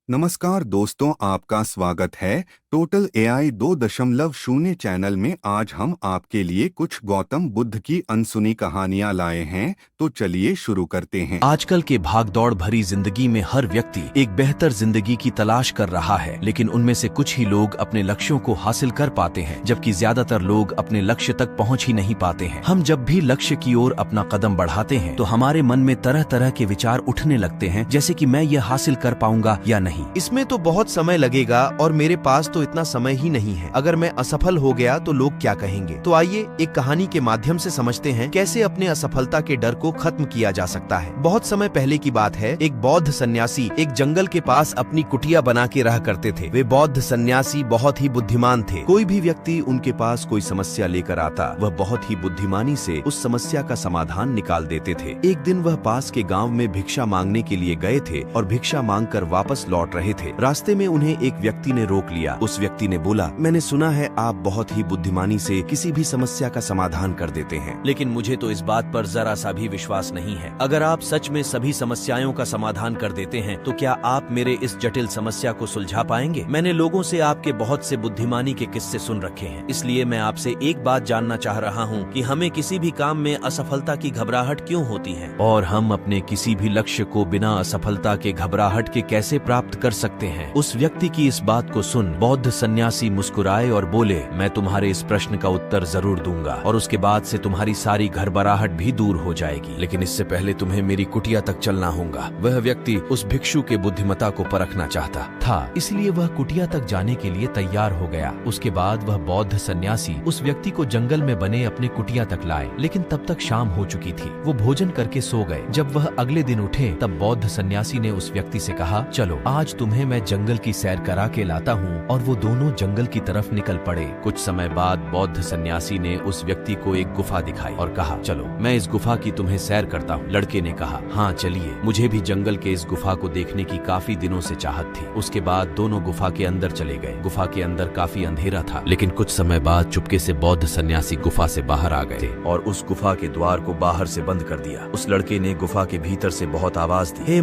नमस्कार दोस्तों, आपका स्वागत है टोटल एआई 2.0 चैनल में। आज हम आपके लिए कुछ गौतम बुद्ध की अनसुनी कहानियां लाए हैं, तो चलिए शुरू करते हैं। आजकल के भागदौड़ भरी जिंदगी में हर व्यक्ति एक बेहतर जिंदगी की तलाश कर रहा है, लेकिन उनमें से कुछ ही लोग अपने लक्ष्यों को हासिल कर पाते हैं, जबकि ज्यादातर लोग अपने लक्ष्य तक पहुंच ही नहीं पाते हैं। हम जब भी लक्ष्य की ओर अपना कदम बढ़ाते हैं तो हमारे मन में तरह तरह के विचार उठने लगते हैं, जैसे कि मैं यह हासिल कर पाऊंगा या नहीं, इसमें तो बहुत समय लगेगा और मेरे पास तो इतना समय ही नहीं है। अगर मैं असफल हो गया तो लोग क्या कहेंगे। तो आइए एक कहानी के माध्यम से समझते हैं कैसे अपने असफलता के डर को खत्म किया जा सकता है। बहुत समय पहले की बात है, एक बौद्ध सन्यासी एक जंगल के पास अपनी कुटिया बना के रहा करते थे। वे बौद्ध सन्यासी बहुत ही बुद्धिमान थे। कोई भी व्यक्ति उनके पास कोई समस्या लेकर आता, वह बहुत ही बुद्धिमानी से उस समस्या का समाधान निकाल देते थे। एक दिन वह पास के गाँव में भिक्षा मांगने के लिए गए थे और भिक्षा मांग कर वापस लौट रहे थे। रास्ते में उन्हें एक व्यक्ति ने रोक लिया। उस व्यक्ति ने बोला, मैंने सुना है आप बहुत ही बुद्धिमानी से किसी भी समस्या का समाधान कर देते हैं, लेकिन मुझे तो इस बात पर जरा सा भी विश्वास नहीं है। अगर आप सच में सभी समस्याओं का समाधान कर देते हैं तो क्या आप मेरे इस जटिल समस्या को सुलझा पाएंगे। मैंने लोगों से आपके बहुत से बुद्धिमानी के किस्से सुन रखे हैं, इसलिए मैं आपसे एक बात जानना चाह रहा हूँ कि हमें किसी भी काम में असफलता की घबराहट क्यों होती है, और हम अपने किसी भी लक्ष्य को बिना असफलता के घबराहट के कैसे प्राप्त कर सकते हैं। उस व्यक्ति की इस बात को सुन बौद्ध सन्यासी मुस्कुराए और बोले, मैं तुम्हारे इस प्रश्न का उत्तर जरूर दूंगा और उसके बाद से तुम्हारी सारी घबराहट भी दूर हो जाएगी, लेकिन इससे पहले तुम्हें मेरी कुटिया तक चलना होगा। वह व्यक्ति उस भिक्षु के बुद्धिमत्ता को परखना चाहता था, इसलिए वह कुटिया तक जाने के लिए तैयार हो गया। उसके बाद वह बौद्ध सन्यासी उस व्यक्ति को जंगल में बने अपने कुटिया तक लाए, लेकिन तब तक शाम हो चुकी थी। वो भोजन करके सो गए। जब वह अगले दिन उठे तब बौद्ध सन्यासी ने उस व्यक्ति से कहा, चलो आज तुम्हें मैं जंगल की सैर करा के लाता हूँ, और वो दोनों जंगल की तरफ निकल पड़े। कुछ समय बाद बौद्ध सन्यासी ने उस व्यक्ति को एक गुफा दिखाई और कहा, चलो मैं इस गुफा की तुम्हें सैर करता हूँ। लड़के ने कहा, हाँ चलिए, मुझे भी जंगल के इस गुफा को देखने की काफी दिनों से चाहत थी। उसके बाद दोनों गुफा के अंदर चले गए। गुफा के अंदर काफी अंधेरा था, लेकिन कुछ समय बाद चुपके से बौद्ध सन्यासी गुफा से बाहर आ गए और उस गुफा के द्वार को बाहर से बंद कर दिया। उस लड़के ने गुफा के भीतर से बहुत आवाज दी, हे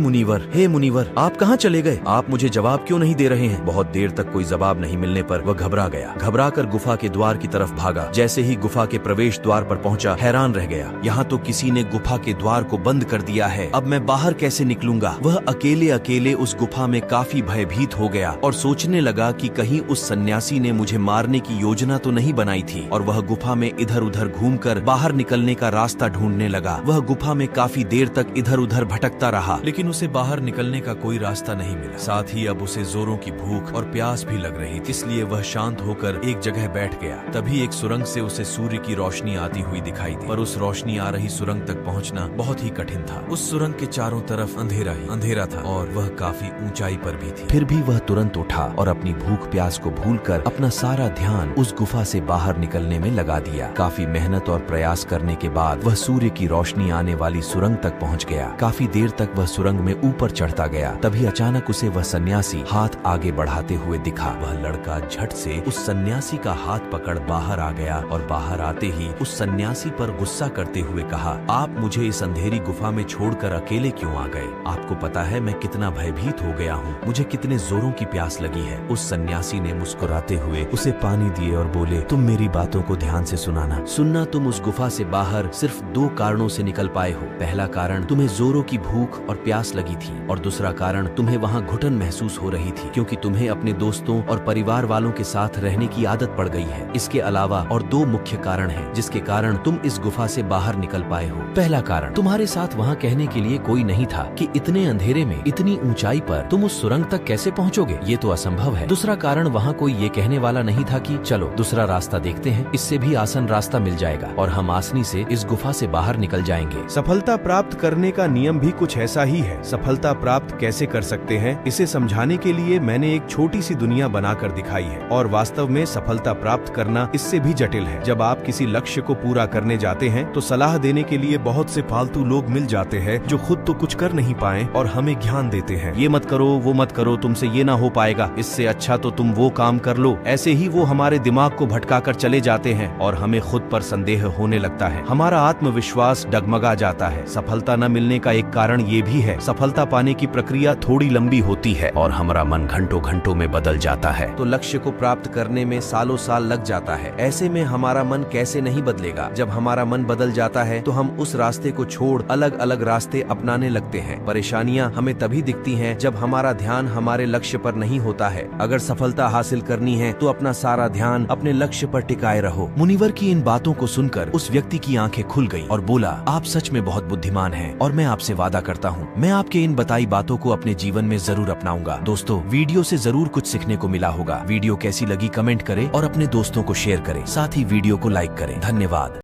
मुनिवर, आप कहाँ चले गए? आप मुझे जवाब क्यों नहीं दे रहे हैं? बहुत देर तक कोई जवाब नहीं मिलने पर वह घबरा गया। घबरा कर गुफा के द्वार की तरफ भागा। जैसे ही गुफा के प्रवेश द्वार पर पहुंचा, हैरान रह गया। यहाँ तो किसी ने गुफा के द्वार को बंद कर दिया है, अब मैं बाहर कैसे निकलूंगा? वह अकेले अकेले उस गुफा में काफी भयभीत हो गया और सोचने लगा कि कहीं उस सन्यासी ने मुझे मारने की योजना तो नहीं बनाई थी। और वह गुफा में इधर उधर घूमकर बाहर निकलने का रास्ता ढूंढने लगा। वह गुफा में काफी देर तक इधर उधर भटकता रहा, लेकिन उसे बाहर निकलने का कोई रास्ता नहीं मिला। साथ ही अब उसे जोरों की भूख और प्यास भी लग रही थी, इसलिए वह शांत होकर एक जगह बैठ गया। तभी एक सुरंग से उसे सूर्य की रोशनी आती हुई दिखाई दी, पर उस रोशनी आ रही सुरंग तक पहुंचना बहुत ही कठिन था। उस सुरंग के चारों तरफ अंधेरा ही अंधेरा था और वह काफी ऊंचाई पर भी थी। फिर भी वह तुरंत उठा और अपनी भूख प्यास को भूलकर अपना सारा ध्यान उस गुफा से बाहर निकलने में लगा दिया। काफी मेहनत और प्रयास करने के बाद वह सूर्य की रोशनी आने वाली सुरंग तक पहुँच गया। काफी देर तक वह सुरंग में ऊपर चढ़ता गया। तभी अचानक उसे वह सन्यासी हाथ आगे बढ़ाते हुए दिखा। वह लड़का झट से उस सन्यासी का हाथ पकड़ बाहर आ गया और बाहर आते ही उस सन्यासी पर गुस्सा करते हुए कहा, आप मुझे इस अंधेरी गुफा में छोड़कर अकेले क्यों आ गए? आपको पता है मैं कितना भयभीत हो गया हूँ, मुझे कितने जोरों की प्यास लगी है। उस सन्यासी ने मुस्कुराते हुए उसे पानी दिए और बोले, तुम मेरी बातों को ध्यान से सुनना। तुम उस गुफा से बाहर सिर्फ दो कारणों से निकल पाए हो। पहला कारण तुम्हें जोरों की भूख और प्यास लगी थी, और दूसरा कारण तुम्हें वहाँ घुटन महसूस हो रही थी, क्योंकि तुम्हें अपने दोस्तों और परिवार वालों के साथ रहने की आदत पड़ गई है। इसके अलावा और दो मुख्य कारण हैं जिसके कारण तुम इस गुफा से बाहर निकल पाए हो। पहला कारण, तुम्हारे साथ वहाँ कहने के लिए कोई नहीं था कि इतने अंधेरे में इतनी ऊंचाई पर तुम उस सुरंग तक कैसे पहुँचोगे, ये तो असंभव है। दूसरा कारण, वहाँ कोई ये कहने वाला नहीं था कि चलो दूसरा रास्ता देखते हैं, इससे भी आसान रास्ता मिल जाएगा और हम आसानी से इस गुफा से बाहर निकल जाएंगे। सफलता प्राप्त करने का नियम भी कुछ ऐसा ही है। सफलता प्राप्त कैसे कर सकते हैं, इसे समझाने के लिए मैंने एक छोटी सी दुनिया बनाकर दिखाई है, और वास्तव में सफलता प्राप्त करना इससे भी जटिल है। जब आप किसी लक्ष्य को पूरा करने जाते हैं तो सलाह देने के लिए बहुत से फालतू लोग मिल जाते हैं जो खुद तो कुछ कर नहीं पाए और हमें ज्ञान देते हैं, ये मत करो, वो मत करो, तुमसे ये ना हो पाएगा, इससे अच्छा तो तुम वो काम कर लो। ऐसे ही वो हमारे दिमाग को भटका कर चले जाते हैं और हमें खुद पर संदेह होने लगता है। हमारा आत्मविश्वास डगमगा जाता है। सफलता न मिलने का एक कारण ये भी है, सफलता पाने की प्रक्रिया थोड़ी लंबी होती है और हमारा मन घंटों घंटों में बदल जाता है। तो लक्ष्य को प्राप्त करने में सालों साल लग जाता है। ऐसे में हमारा मन कैसे नहीं बदलेगा? जब हमारा मन बदल जाता है तो हम उस रास्ते को छोड़ अलग अलग रास्ते अपनाने लगते हैं। परेशानियां हमें तभी दिखती हैं जब हमारा ध्यान हमारे लक्ष्य पर नहीं होता है। अगर सफलता हासिल करनी है तो अपना सारा ध्यान अपने लक्ष्य पर टिकाए रहो। मुनिवर की इन बातों को सुनकर उस व्यक्ति की आंखें खुल गईं और बोला, आप सच में बहुत बुद्धिमान हैं और मैं आपसे वादा करता हूँ मैं आपके इन बताई बातों को अपने जीवन में जरूर अपनाऊंगा। दोस्तों, वीडियो से जरूर कुछ सीखने को मिला होगा। वीडियो कैसी लगी कमेंट करें और अपने दोस्तों को शेयर करें। साथ ही वीडियो को लाइक करें। धन्यवाद।